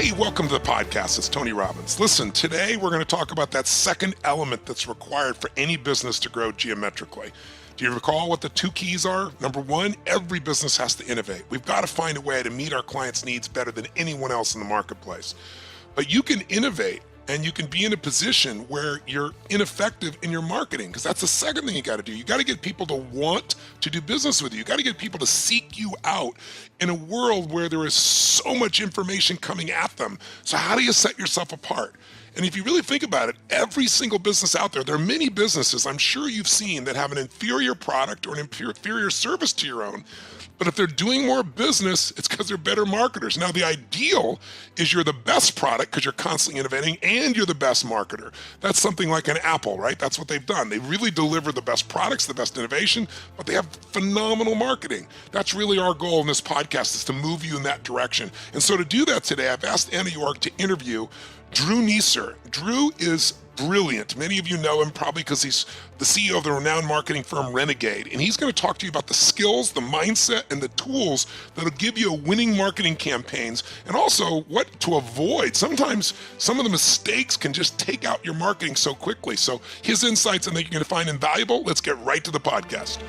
Hey, welcome to the podcast. It's Tony Robbins. Listen, today we're going to talk about that second element that's required for any business to grow geometrically. Do you recall what the two keys are? Number one, every business has to innovate. We've got to find a way to meet our clients' needs better than anyone else in the marketplace. But you can innovate and you can be in a position where you're ineffective in your marketing, because that's the second thing you got to do. You got to get people to want to do business with you. You got to get people to seek you out in a world where there is so much information coming at them. So how do you set yourself apart? And if you really think about it, every single business out there are many businesses I'm sure you've seen that have an inferior product or an inferior service to your own. But if they're doing more business, it's because they're better marketers. Now, the ideal is you're the best product because you're constantly innovating and you're the best marketer. That's something like an Apple, right? That's what they've done. They really deliver the best products, the best innovation, but they have phenomenal marketing. That's really our goal in this podcast, is to move you in that direction. And so to do that today, I've asked Anna York to interview Drew Neisser. Drew is brilliant. Many of you know him probably because he's the CEO of the renowned marketing firm Renegade. And he's going to talk to you about the skills, the mindset, and the tools that'll give you a winning marketing campaigns, and also what to avoid. Sometimes some of the mistakes can just take out your marketing so quickly. So his insights, I think you're going to find invaluable. Let's get right to the podcast.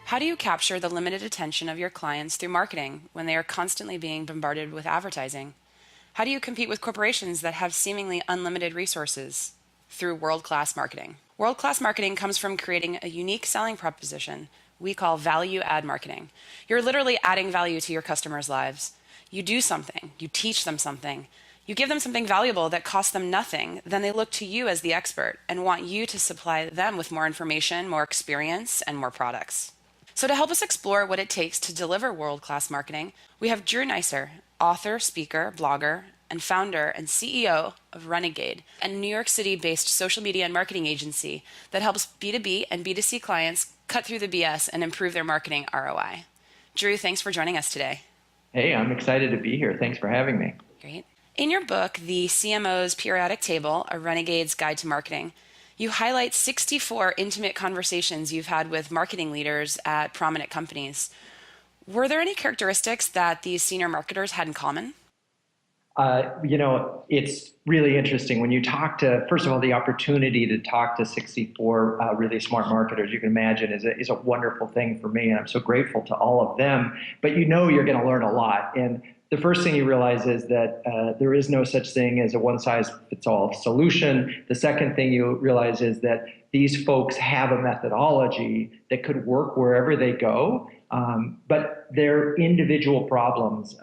How do you capture the limited attention of your clients through marketing when they are constantly being bombarded with advertising? How do you compete with corporations that have seemingly unlimited resources? Through world-class marketing. World-class marketing comes from creating a unique selling proposition we call value-add marketing. You're literally adding value to your customers' lives. You do something, you teach them something, you give them something valuable that costs them nothing, then they look to you as the expert and want you to supply them with more information, more experience, and more products. So to help us explore what it takes to deliver world-class marketing, we have Drew Neisser, author, speaker, blogger, and founder and CEO of Renegade, a New York City-based social media and marketing agency that helps B2B and B2C clients cut through the BS and improve their marketing ROI. Drew, thanks for joining us today. Hey, I'm excited to be here. Thanks for having me. Great. In your book, The CMO's Periodic Table, A Renegade's Guide to Marketing, you highlight 64 intimate conversations you've had with marketing leaders at prominent companies. Were there any characteristics that these senior marketers had in common? It's really interesting when you talk to, first of all, the opportunity to talk to 64 really smart marketers, you can imagine is a wonderful thing for me. And I'm so grateful to all of them. But you're going to learn a lot. And the first thing you realize is that there is no such thing as a one-size-fits-all solution. The second thing you realize is that these folks have a methodology that could work wherever they go, but their individual problems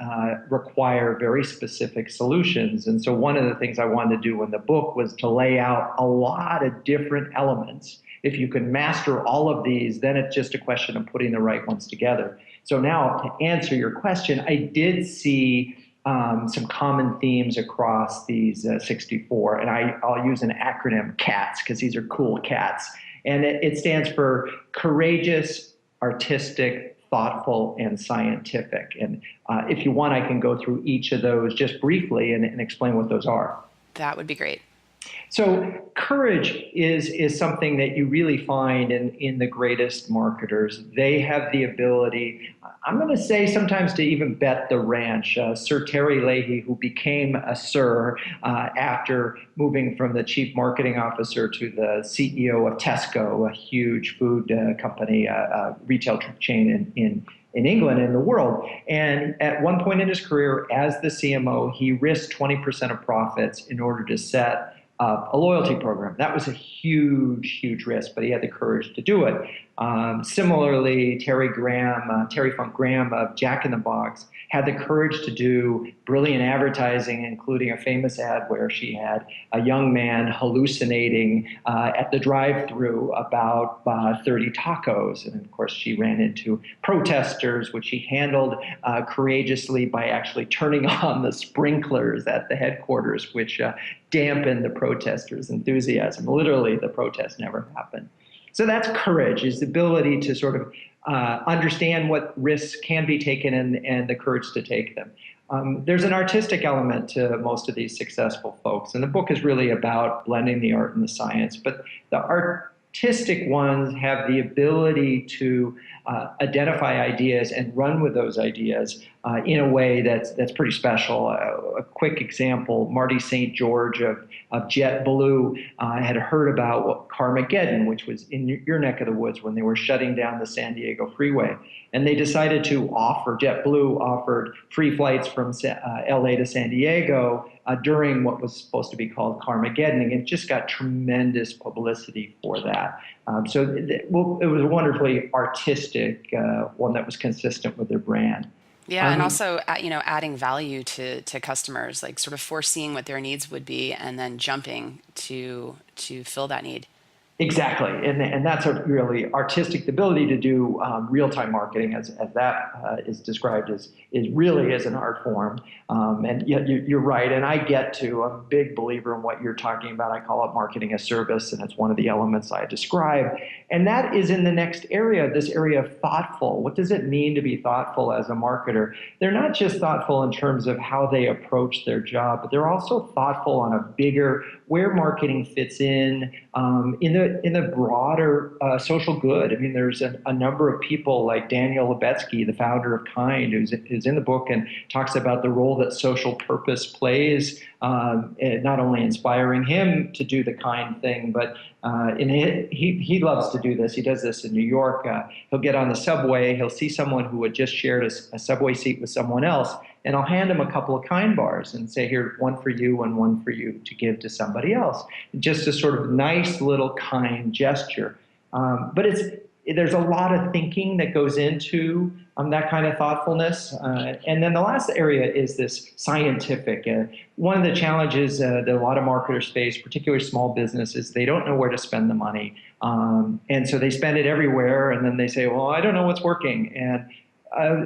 require very specific solutions. And so one of the things I wanted to do in the book was to lay out a lot of different elements. If you can master all of these, then it's just a question of putting the right ones together. So now, to answer your question, I did see some common themes across these 64, and I'll use an acronym, CATS, because these are cool cats. And it stands for courageous, artistic, thoughtful, and scientific. And if you want, I can go through each of those just briefly and explain what those are. That would be great. So courage is something that you really find in the greatest marketers. They have the ability, I'm going to say sometimes to even bet the ranch. Sir Terry Leahy, who became a Sir after moving from the chief marketing officer to the CEO of Tesco, a huge food company, retail chain in England and the world. And at one point in his career as the CMO, he risked 20% of profits in order to set a loyalty program. That was a huge, huge risk, but he had the courage to do it. Similarly, Terry Funk Graham of Jack in the Box had the courage to do brilliant advertising, including a famous ad where she had a young man hallucinating at the drive-thru about 30 tacos. And of course, she ran into protesters, which she handled courageously by actually turning on the sprinklers at the headquarters, which dampened the protesters' enthusiasm. Literally, the protest never happened. So that's courage, is the ability to sort of understand what risks can be taken and the courage to take them. There's an artistic element to most of these successful folks, and the book is really about blending the art and the science. But the artistic ones have the ability to identify ideas and run with those ideas in a way that's pretty special. A quick example: Marty St. George of JetBlue had heard about what Carmageddon, which was in your neck of the woods when they were shutting down the San Diego freeway, and they decided to offer JetBlue offered free flights from LA to San Diego during what was supposed to be called Carmageddon, and it just got tremendous publicity for that. It was a wonderfully artistic one that was consistent with their brand. Yeah, and also, adding value to customers, like sort of foreseeing what their needs would be and then jumping to fill that need. Exactly, and that's a really artistic ability to do real-time marketing, as that is described is really as an art form. And yet you're right, and I'm a big believer in what you're talking about. I call it marketing as service, and it's one of the elements I describe. And that is in the next area, this area of thoughtful. What does it mean to be thoughtful as a marketer? They're not just thoughtful in terms of how they approach their job, but they're also thoughtful on a bigger where marketing fits in the broader social good. I mean, there's a number of people like Daniel Lebetsky, the founder of Kind, who's in the book and talks about the role that social purpose plays, not only inspiring him to do the kind thing, but he loves to do this. He does this in New York. He'll get on the subway. He'll see someone who had just shared a subway seat with someone else, and I'll hand him a couple of Kind bars and say, here, one for you and one for you to give to somebody else. Just a sort of nice little kind gesture. But there's a lot of thinking that goes into that kind of thoughtfulness. And then the last area is this scientific. One of the challenges that a lot of marketers face, particularly small businesses, they don't know where to spend the money. And so they spend it everywhere, and then they say, well, I don't know what's working. And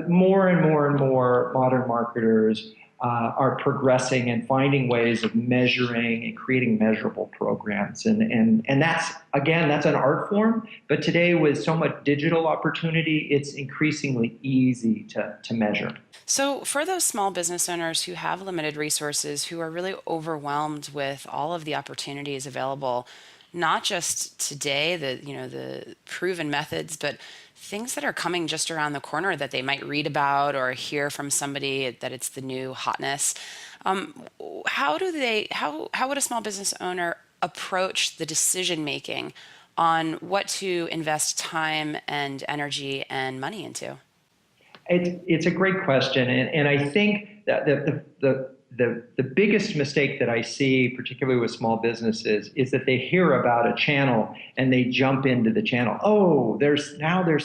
more and more and more modern marketers are progressing and finding ways of measuring and creating measurable programs. And that's, again, that's an art form. But today, with so much digital opportunity, it's increasingly easy to measure. So for those small business owners who have limited resources, who are really overwhelmed with all of the opportunities available, not just today, the proven methods, but things that are coming just around the corner that they might read about or hear from somebody that it's the new hotness. How would a small business owner approach the decision making on what to invest time and energy and money into? It's a great question, and I think that the biggest mistake that I see, particularly with small businesses, is that they hear about a channel and they jump into the channel. Oh, there's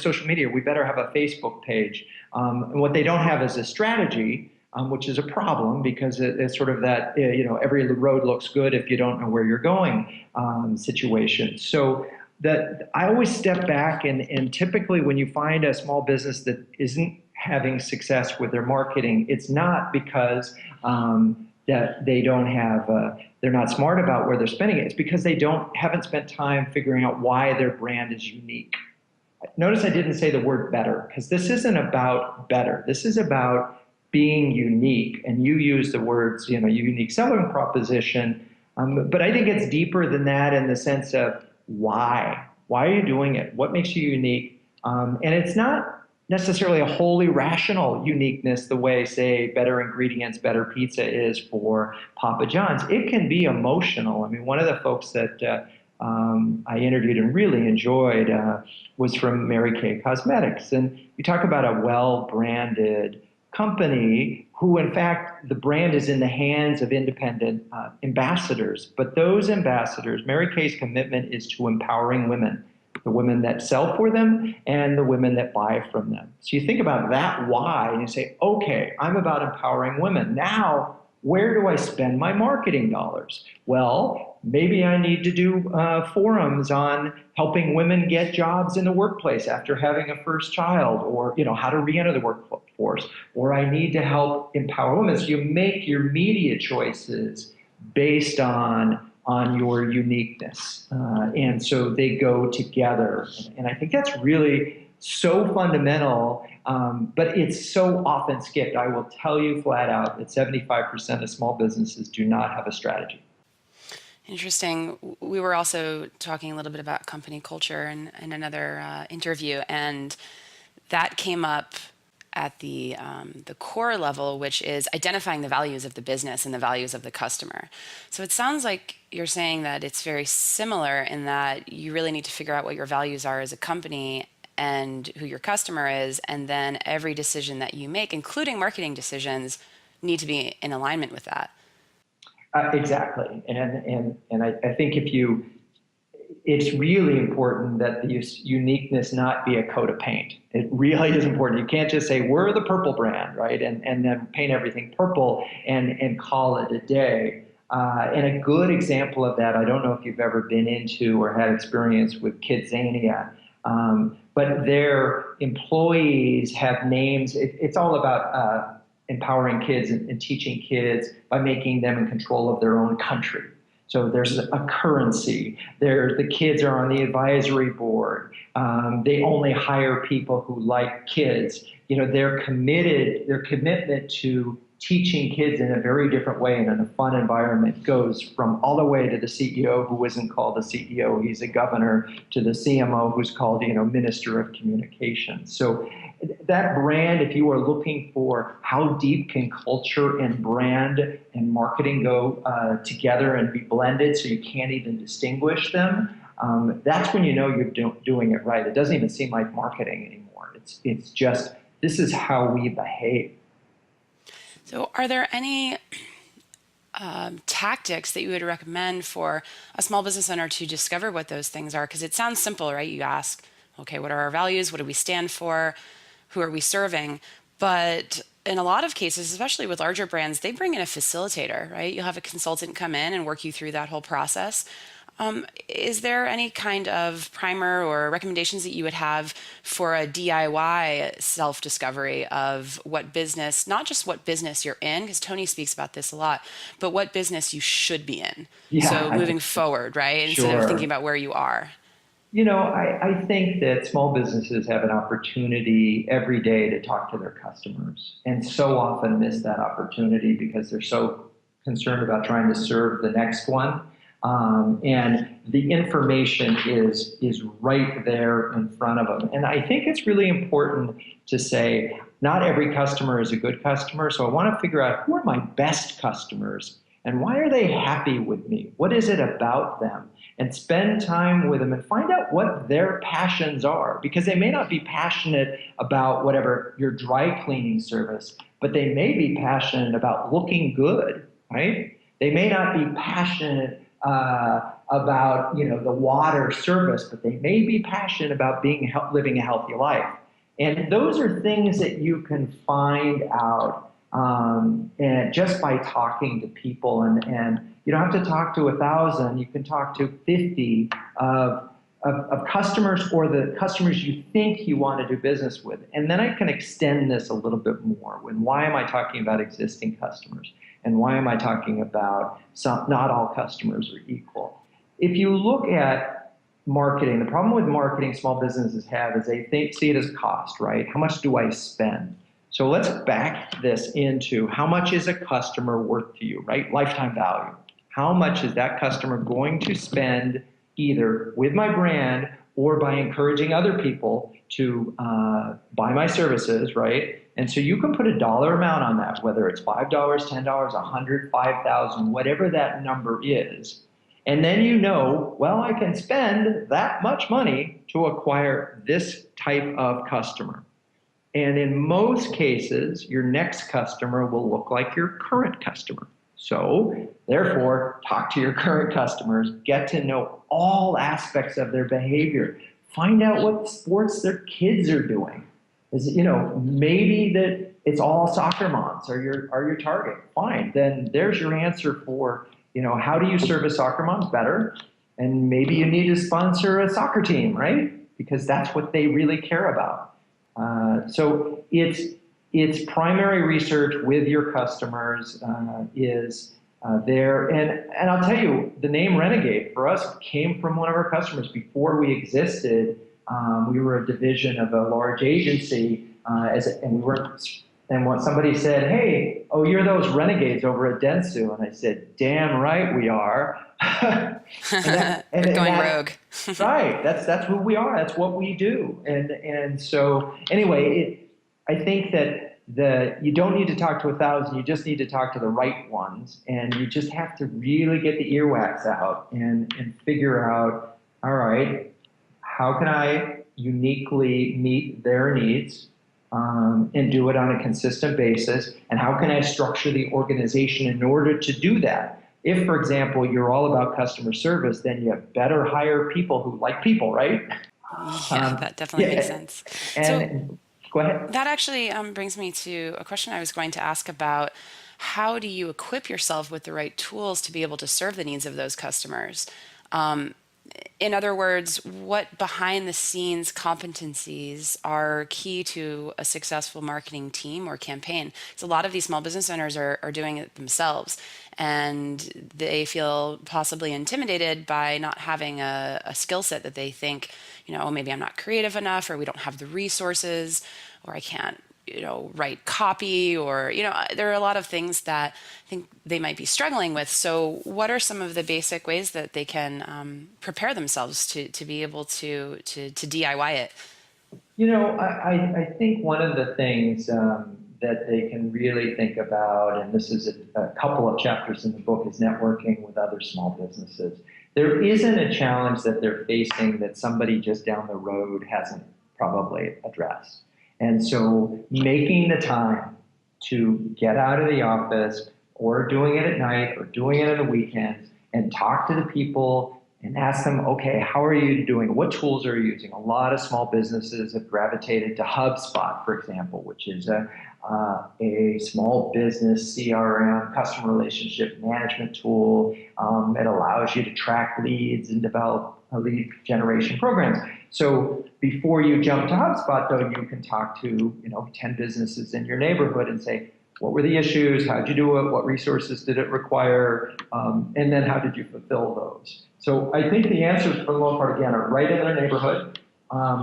social media. We better have a Facebook page. And what they don't have is a strategy, which is a problem because it's sort of that every road looks good if you don't know where you're going situation. So that I always step back and typically when you find a small business that isn't having success with their marketing, it's not because that they don't have, they're not smart about where they're spending it. It's because they haven't spent time figuring out why their brand is unique. Notice I didn't say the word better, because this isn't about better. This is about being unique. And you use the words, unique selling proposition. But I think it's deeper than that in the sense of why. Why are you doing it? What makes you unique? And it's not necessarily a wholly rational uniqueness the way, say, better ingredients, better pizza is for Papa John's. It can be emotional. I mean, one of the folks that I interviewed and really enjoyed was from Mary Kay Cosmetics. And you talk about a well-branded company who, in fact, the brand is in the hands of independent ambassadors. But those ambassadors, Mary Kay's commitment is to empowering women. The women that sell for them and the women that buy from them. So you think about that why and you say, okay, I'm about empowering women. Now, where do I spend my marketing dollars? Well, maybe I need to do forums on helping women get jobs in the workplace after having a first child, or how to re-enter the workforce, or I need to help empower women. So you make your media choices based on your uniqueness. And so they go together. And I think that's really so fundamental, but it's so often skipped. I will tell you flat out that 75% of small businesses do not have a strategy. Interesting. We were also talking a little bit about company culture in another interview, and that came up at the core level, which is identifying the values of the business and the values of the customer. So it sounds like you're saying that it's very similar in that you really need to figure out what your values are as a company and who your customer is, and then every decision that you make, including marketing decisions, need to be in alignment with that. Exactly. And I think it's really important that the uniqueness not be a coat of paint. It really is important. You can't just say, we're the purple brand, right? And then paint everything purple and call it a day. And a good example of that, I don't know if you've ever been into or had experience with Kidzania, but their employees have names. It's all about empowering kids and teaching kids by making them in control of their own country. So there's a currency. The kids are on the advisory board. They only hire people who like kids. They're committed. Their commitment to teaching kids in a very different way and in a fun environment goes from all the way to the CEO, who isn't called a CEO, he's a governor, to the CMO, who's called, Minister of Communications. So that brand, if you are looking for how deep can culture and brand and marketing go together and be blended so you can't even distinguish them, that's when you know you're doing it right. It doesn't even seem like marketing anymore. It's just, this is how we behave. So are there any tactics that you would recommend for a small business owner to discover what those things are? Because it sounds simple, right? You ask, okay, what are our values? What do we stand for? Who are we serving? But in a lot of cases, especially with larger brands, they bring in a facilitator, right? You'll have a consultant come in and work you through that whole process. Is there any kind of primer or recommendations that you would have for a DIY self-discovery of what business, not just what business you're in, because Tony speaks about this a lot, but what business you should be in? Yeah, so moving forward, right? Instead of thinking about where you are. I think that small businesses have an opportunity every day to talk to their customers, and so often miss that opportunity because they're so concerned about trying to serve the next one. And the information is right there in front of them. And I think it's really important to say, not every customer is a good customer. So I want to figure out, who are my best customers and why are they happy with me? What is it about them? And spend time with them and find out what their passions are, because they may not be passionate about whatever your dry cleaning service, but they may be passionate about looking good, right? They may not be passionate about the water service, but they may be passionate about living a healthy life. And those are things that you can find out and just by talking to people. And you don't have to talk to 1,000. You can talk to 50 of customers, or the customers you think you want to do business with. And then I can extend this a little bit more. Why am I talking about existing customers? And why am I talking about not all customers are equal? If you look at marketing, the problem with marketing small businesses have is they see it as cost, right? How much do I spend? So let's back this into, how much is a customer worth to you, right? Lifetime value. How much is that customer going to spend either with my brand or by encouraging other people to buy my services, right? And so you can put a dollar amount on that, whether it's $5, $10, $100, $5,000, whatever that number is. And then well, I can spend that much money to acquire this type of customer. And in most cases, your next customer will look like your current customer. So therefore, talk to your current customers, get to know all aspects of their behavior, find out what sports their kids are doing. Maybe that it's all soccer moms are your target. Fine, then there's your answer for, how do you serve a soccer moms better? And maybe you need to sponsor a soccer team, right? Because that's what they really care about. So it's primary research with your customers is there. And I'll tell you, the name Renegade for us came from one of our customers. Before we existed, we were a division of a large agency, and when somebody said, "Hey, you're those renegades over at Dentsu," and I said, "Damn right we are." We're going rogue. Right. That's who we are. That's what we do. And so anyway, I think that you don't need to talk to 1,000, you just need to talk to the right ones. And you just have to really get the earwax out and figure out, all right, how can I uniquely meet their needs and do it on a consistent basis? And how can I structure the organization in order to do that? If, for example, you're all about customer service, then you better hire people who like people, right? Yeah, that definitely makes Yeah, sense. So and go ahead. that actually brings me to a question I was going to ask about how do you equip yourself with the right tools to be able to serve the needs of those customers? Um, in other words, what behind the scenes competencies are key to a successful marketing team or campaign? So a lot of these small business owners are doing it themselves and they feel possibly intimidated by not having a skill set that they think, oh, maybe I'm not creative enough, or we don't have the resources, or I can't write copy, or there are a lot of things that I think they might be struggling with. So what are some of the basic ways that they can prepare themselves to be able to DIY it? I think one of the things that they can really think about, and this is a couple of chapters in the book, is networking with other small businesses. There isn't a challenge that they're facing that somebody just down the road hasn't probably addressed. And so making the time to get out of the office or doing it at night or doing it on the weekends and talk to the people and ask them, okay, how are you doing? What tools are you using? A lot of small businesses have gravitated to HubSpot, for example, which is a small business CRM, customer relationship management tool. It allows you to track leads and develop lead generation programs. So before you jump to HubSpot, though, you can talk to 10 businesses in your neighborhood and say, what were the issues? How'd you do it? What resources did it require? And then how did you fulfill those? So I think the answers, for the most part, again, are right in their neighborhood.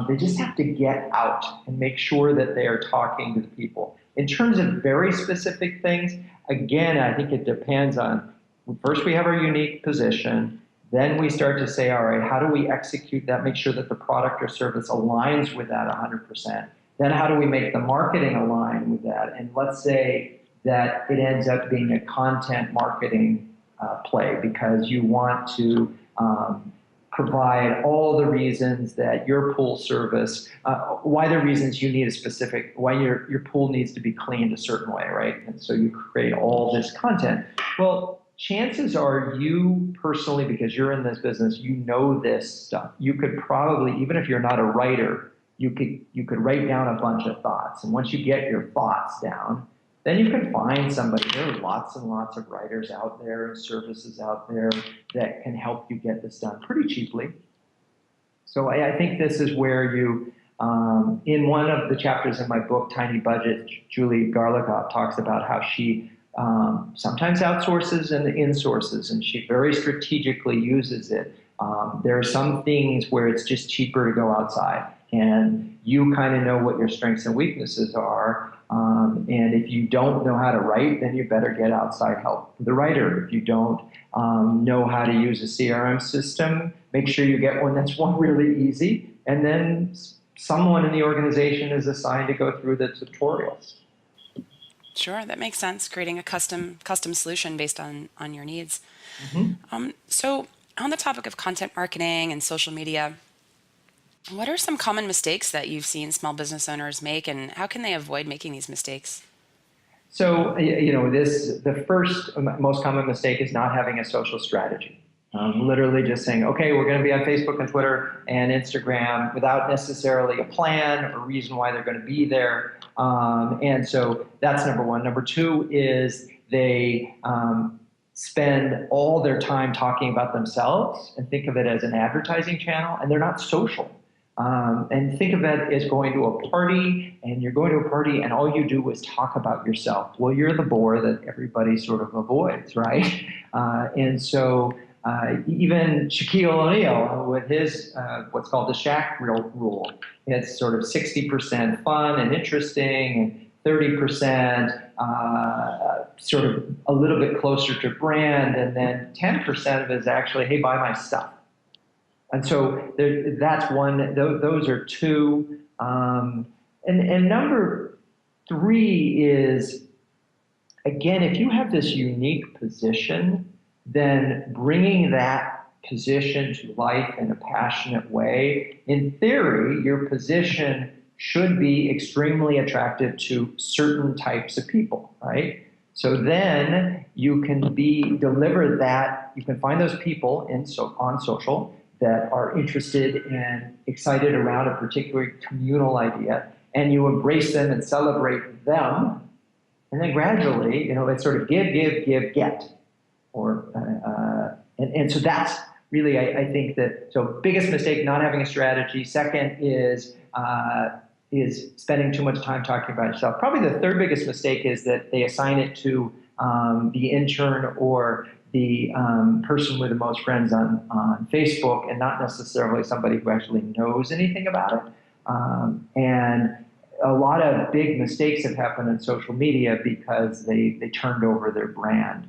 They just have to get out and make sure that they are talking to the people. In terms of very specific things, again, I think it depends on, first we have our unique position. Then we start to say, all right, how do we execute that? Make sure that the product or service aligns with that 100%. Then how do we make the marketing align with that? And let's say that it ends up being a content marketing play because you want to provide all the reasons that your pool service, why the reasons you need a specific, why your pool needs to be cleaned a certain way, right? And so you create all this content. Well, chances are you personally, because you're in this business, you know this stuff. You could probably, even if you're not a writer, you could write down a bunch of thoughts. And once you get your thoughts down, then you can find somebody. There are lots and lots of writers out there and services out there that can help you get this done pretty cheaply. So I think this is where you, in one of the chapters in my book, Tiny Budget, Julie Garlicott talks about how she sometimes outsources and insources, and she very strategically uses it. There are some things where it's just cheaper to go outside, and you kind of know what your strengths and weaknesses are. And if you don't know how to write, then you better get outside help with the writer. If you don't know how to use a CRM system, make sure you get one that's really easy. And then someone in the organization is assigned to go through the tutorials. Sure, that makes sense. Creating a custom solution based on your needs. Mm-hmm. So on the topic of content marketing and social media, what are some common mistakes that you've seen small business owners make, and how can they avoid making these mistakes? So, the first most common mistake is not having a social strategy. Literally just saying, okay, we're going to be on Facebook and Twitter and Instagram without necessarily a plan or reason why they're going to be there. And so that's number one. Number two is they spend all their time talking about themselves and think of it as an advertising channel, and they're not social. And think of it as going to a party, and you're going to a party and all you do is talk about yourself. Well, you're the bore that everybody sort of avoids, right? And so even Shaquille O'Neal with his what's called the Shaq rule, it's sort of 60% fun and interesting and 30% sort of a little bit closer to brand, and then 10% of it is actually, hey, buy my stuff. And so that's one. Those are two. And number Three is, again, if you have this unique position, then bringing that position to life in a passionate way, in theory, your position should be extremely attractive to certain types of people, right? So then you can deliver that, you can find those people on social that are interested and excited around a particular communal idea, and you embrace them and celebrate them. And then gradually, it's sort of give, give, give, get. And so that's really, I think that, so biggest mistake, not having a strategy. Second is spending too much time talking about yourself. Probably the third biggest mistake is that they assign it to the intern or the person with the most friends on Facebook, and not necessarily somebody who actually knows anything about it. And a lot of big mistakes have happened in social media because they turned over their brand.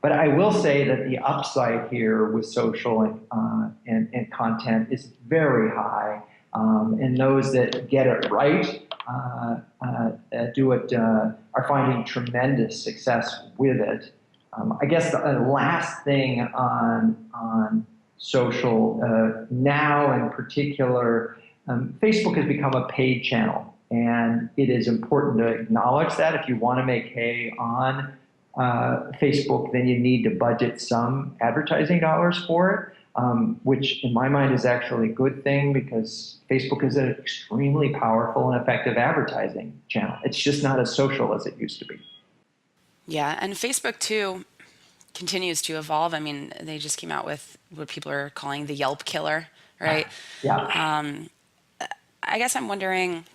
But I will say that the upside here with social and content is very high. And those that get it right, are finding tremendous success with it. I guess the last thing on social now in particular, Facebook has become a paid channel, and it is important to acknowledge that. If you want to make hay on Facebook, then you need to budget some advertising dollars for it, which in my mind is actually a good thing, because Facebook is an extremely powerful and effective advertising channel. It's just not as social as it used to be. Yeah, and Facebook too continues to evolve. I mean, they just came out with what people are calling the Yelp killer, right? Yeah. I guess I'm wondering,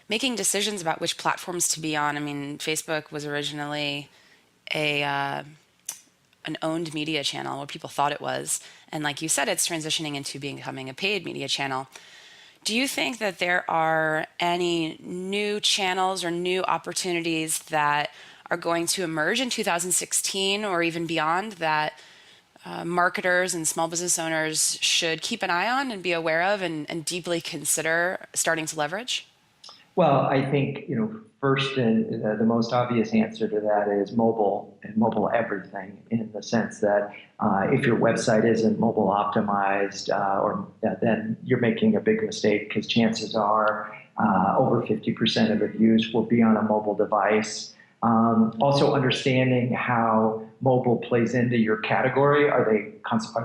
making decisions about which platforms to be on. I mean, Facebook was originally an owned media channel, what people thought it was. And like you said, it's transitioning into becoming a paid media channel. Do you think that there are any new channels or new opportunities that are going to emerge in 2016 or even beyond that marketers and small business owners should keep an eye on and be aware of and deeply consider starting to leverage? Well, I think, first, the most obvious answer to that is mobile, and mobile everything, in the sense that if your website isn't mobile optimized, then you're making a big mistake, because chances are over 50% of the views will be on a mobile device. Also understanding how mobile plays into your category. Are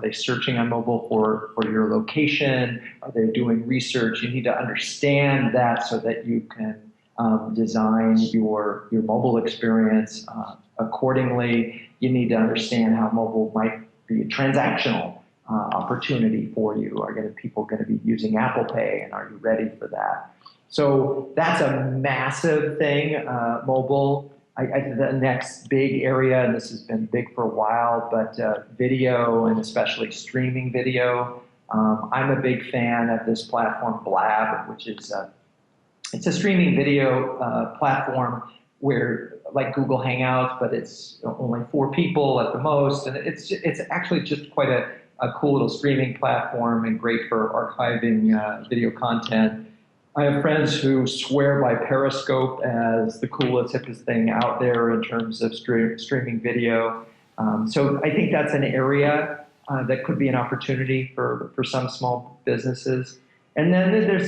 they searching on mobile for your location? Are they doing research? You need to understand that so that you can design your mobile experience accordingly. You need to understand how mobile might be a transactional opportunity for you. Are people going to be using Apple Pay, and are you ready for that? So that's a massive thing, mobile. I think the next big area, and this has been big for a while, but video, and especially streaming video. I'm a big fan of this platform, Blab, which is it's a streaming video platform where, like Google Hangouts, but it's only 4 people at the most, and it's actually just quite a cool little streaming platform, and great for archiving video content. I have friends who swear by Periscope as the coolest, hippest thing out there in terms of streaming video. So I think that's an area that could be an opportunity for some small businesses. And then there's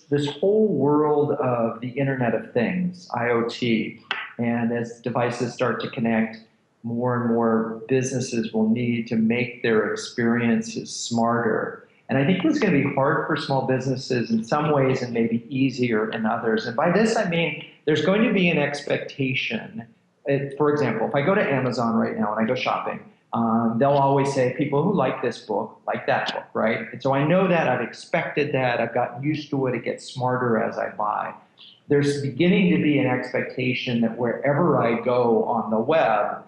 this whole world of the Internet of Things, IoT. And as devices start to connect, more and more businesses will need to make their experiences smarter. And I think it's going to be hard for small businesses in some ways and maybe easier in others. And by this, I mean, there's going to be an expectation. For example, if I go to Amazon right now and I go shopping, they'll always say people who like this book like that book, right? And so I know that, I've expected that, I've gotten used to it, it gets smarter as I buy. There's beginning to be an expectation that wherever I go on the web,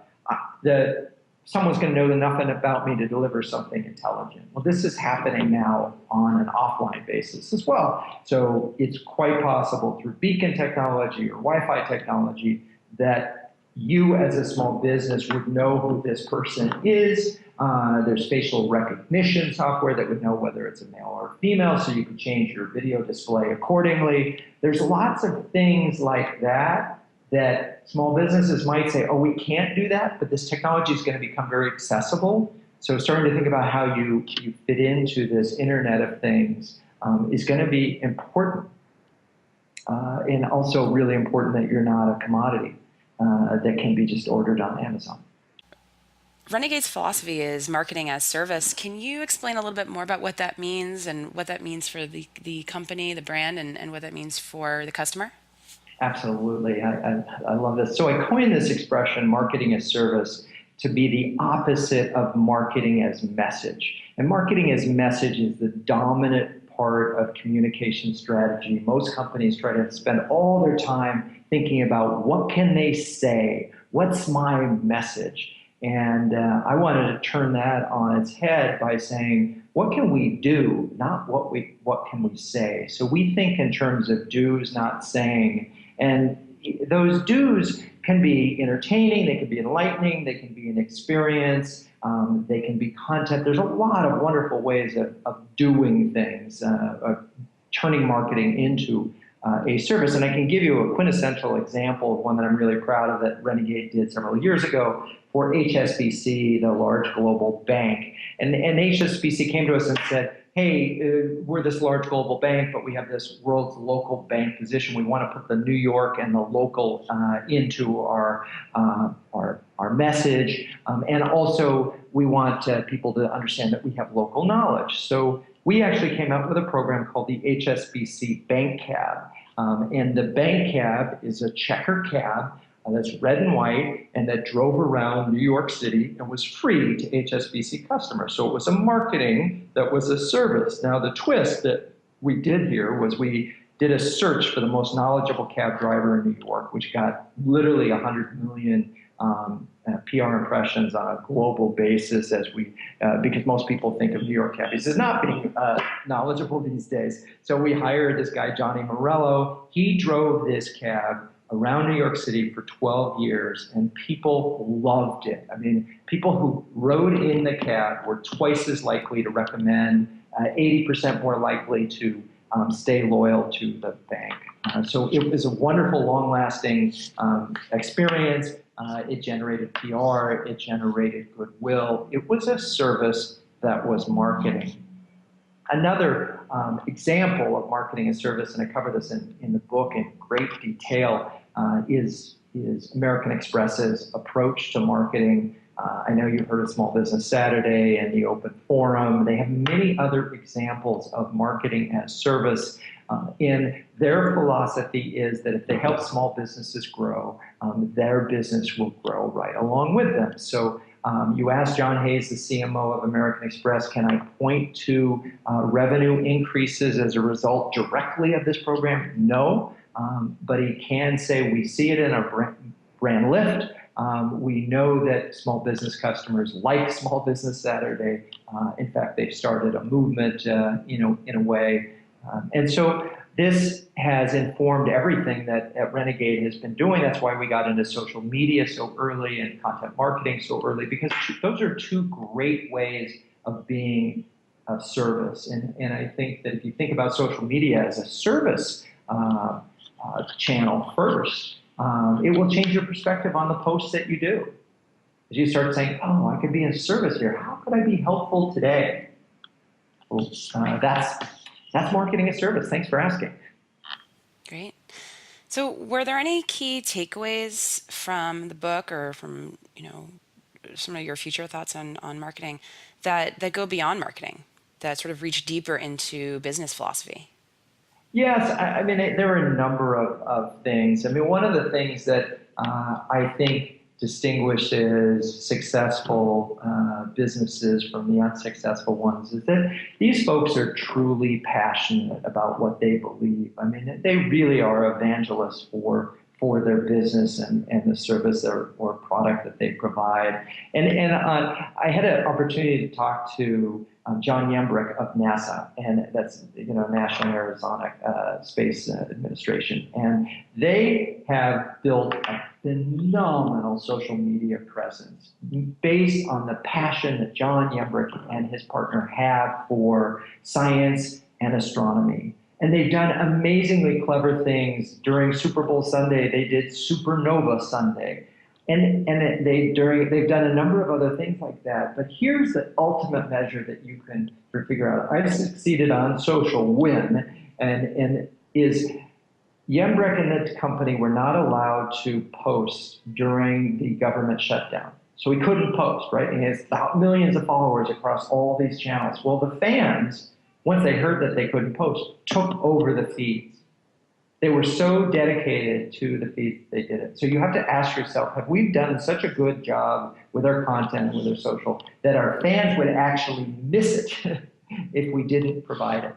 someone's going to know nothing about me to deliver something intelligent. Well, this is happening now on an offline basis as well. So it's quite possible through beacon technology or Wi-Fi technology that you as a small business would know who this person is, There's facial recognition software that would know whether it's a male or female, so you can change your video display accordingly. There's lots of things like that that small businesses might say, oh, we can't do that, but this technology is going to become very accessible. So starting to think about how you fit into this Internet of Things is going to be important. And also really important that you're not a commodity that can be just ordered on Amazon. Renegade's philosophy is marketing as service. Can you explain a little bit more about what that means and what that means for the company, the brand, and what that means for the customer? Absolutely. I love this. So I coined this expression, marketing as service, to be the opposite of marketing as message. And marketing as message is the dominant part of communication strategy. Most companies try to spend all their time thinking about what can they say? What's my message? And I wanted to turn that on its head by saying, what can we do, not what can we say? So we think in terms of do's, not saying. And those do's can be entertaining, they can be enlightening, they can be an experience, they can be content. There's a lot of wonderful ways of doing things, of turning marketing into a service. And I can give you a quintessential example of one that I'm really proud of that Renegade did several years ago for HSBC, the large global bank. And HSBC came to us and said, hey, we're this large global bank, but we have this world's local bank position. We want to put the New York and the local into our message. And also, we want people to understand that we have local knowledge. So we actually came up with a program called the HSBC Bank Cab. And the Bank Cab is a checker cab that's red and white and that drove around New York City and was free to HSBC customers. So it was a marketing that was a service. Now the twist that we did here was we did a search for the most knowledgeable cab driver in New York, which got literally 100 million PR impressions on a global basis because most people think of New York cabbies as not being knowledgeable these days. So we hired this guy, Johnny Morello. He drove this cab around New York City for 12 years, and people loved it. I mean, people who rode in the cab were twice as likely to recommend, 80% more likely to stay loyal to the bank. So it was a wonderful, long-lasting experience. It generated PR, it generated goodwill. It was a service that was marketing. Another example of marketing as service, and I cover this in the book in great detail, is American Express's approach to marketing. I know you've heard of Small Business Saturday and the Open Forum. They have many other examples of marketing as service. And their philosophy is that if they help small businesses grow, their business will grow right along with them. So you asked John Hayes, the CMO of American Express, can I point to revenue increases as a result directly of this program? No, but he can say we see it in a brand lift. We know that small business customers like Small Business Saturday. In fact, they've started a movement, in a way. And so this has informed everything that Renegade has been doing. That's why we got into social media so early and content marketing so early, because those are two great ways of being of service. And I think that if you think about social media as a service channel first, it will change your perspective on the posts that you do. As you start saying, oh, I could be in service here. How could I be helpful today? Well, that's marketing as service. Thanks for asking. Great. So were there any key takeaways from the book or from, some of your future thoughts on marketing that go beyond marketing, that sort of reach deeper into business philosophy? Yes, I mean, there are a number of things. I mean, one of the things that I think distinguishes successful businesses from the unsuccessful ones is that these folks are truly passionate about what they believe. I mean, they really are evangelists for for their business and the service or product that they provide. And I had an opportunity to talk to John Yembrick of NASA, and that's National Aerosonic Space Administration, and they have built a phenomenal social media presence based on the passion that John Yembrick and his partner have for science and astronomy. And they've done amazingly clever things. During Super Bowl Sunday, they did Supernova Sunday. And they've done a number of other things like that. But here's the ultimate measure that you can figure out. I succeeded on social when, and is Yembrick and the company were not allowed to post during the government shutdown. So he couldn't post, right? And he has millions of followers across all these channels. Well, the fans, once they heard that they couldn't post, took over the feeds. They were so dedicated to the feeds they did it. So you have to ask yourself, have we done such a good job with our content and with our social that our fans would actually miss it if we didn't provide it?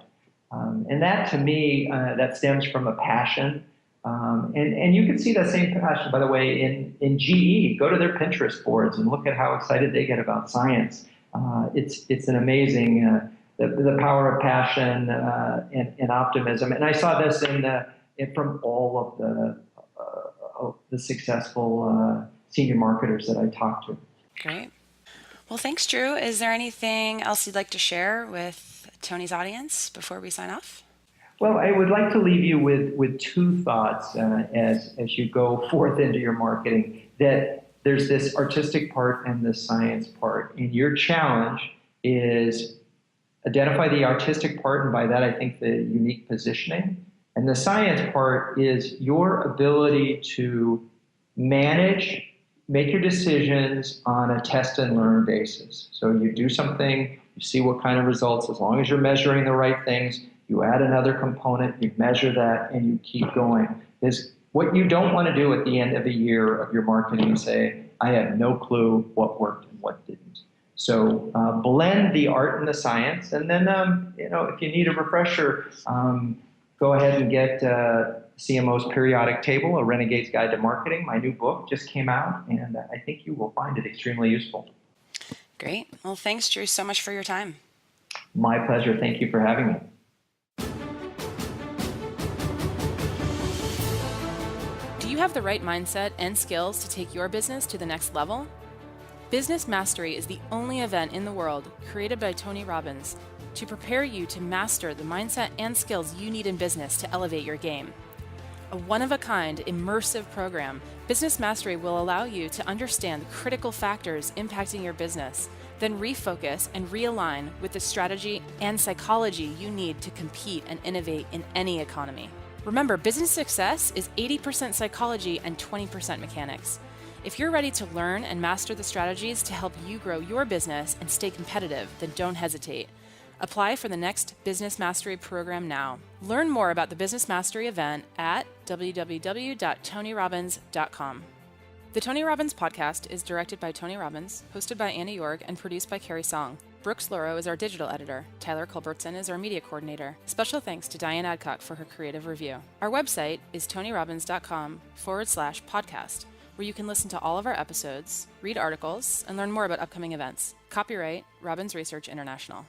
And that, to me, that stems from a passion. And you can see that same passion, by the way, in GE. Go to their Pinterest boards and look at how excited they get about science. It's an amazing... The power of passion and optimism, and I saw this from all of the successful senior marketers that I talked to. Great. Well, thanks, Drew. Is there anything else you'd like to share with Tony's audience before we sign off? Well, I would like to leave you with two thoughts as you go forth into your marketing. That there's this artistic part and the science part, and your challenge is identify the artistic part, and by that I think the unique positioning. And the science part is your ability to manage, make your decisions on a test and learn basis. So you do something, you see what kind of results, as long as you're measuring the right things, you add another component, you measure that, and you keep going. Because what you don't want to do at the end of a year of your marketing is say, I have no clue what worked and what didn't. So blend the art and the science, and then if you need a refresher, go ahead and get CMO's Periodic Table, A Renegade's Guide to Marketing. My new book just came out, and I think you will find it extremely useful. Great. Well, thanks, Drew, so much for your time. My pleasure. Thank you for having me. Do you have the right mindset and skills to take your business to the next level? Business Mastery is the only event in the world created by Tony Robbins to prepare you to master the mindset and skills you need in business to elevate your game. A one-of-a-kind, immersive program, Business Mastery will allow you to understand the critical factors impacting your business, then refocus and realign with the strategy and psychology you need to compete and innovate in any economy. Remember, business success is 80% psychology and 20% mechanics. If you're ready to learn and master the strategies to help you grow your business and stay competitive, then don't hesitate. Apply for the next Business Mastery program now. Learn more about the Business Mastery event at www.tonyrobbins.com. The Tony Robbins podcast is directed by Tony Robbins, hosted by Anna York, and produced by Carrie Song. Brooks Loro is our digital editor. Tyler Culbertson is our media coordinator. Special thanks to Diane Adcock for her creative review. Our website is tonyrobbins.com/podcast. where you can listen to all of our episodes, read articles, and learn more about upcoming events. Copyright Robbins Research International.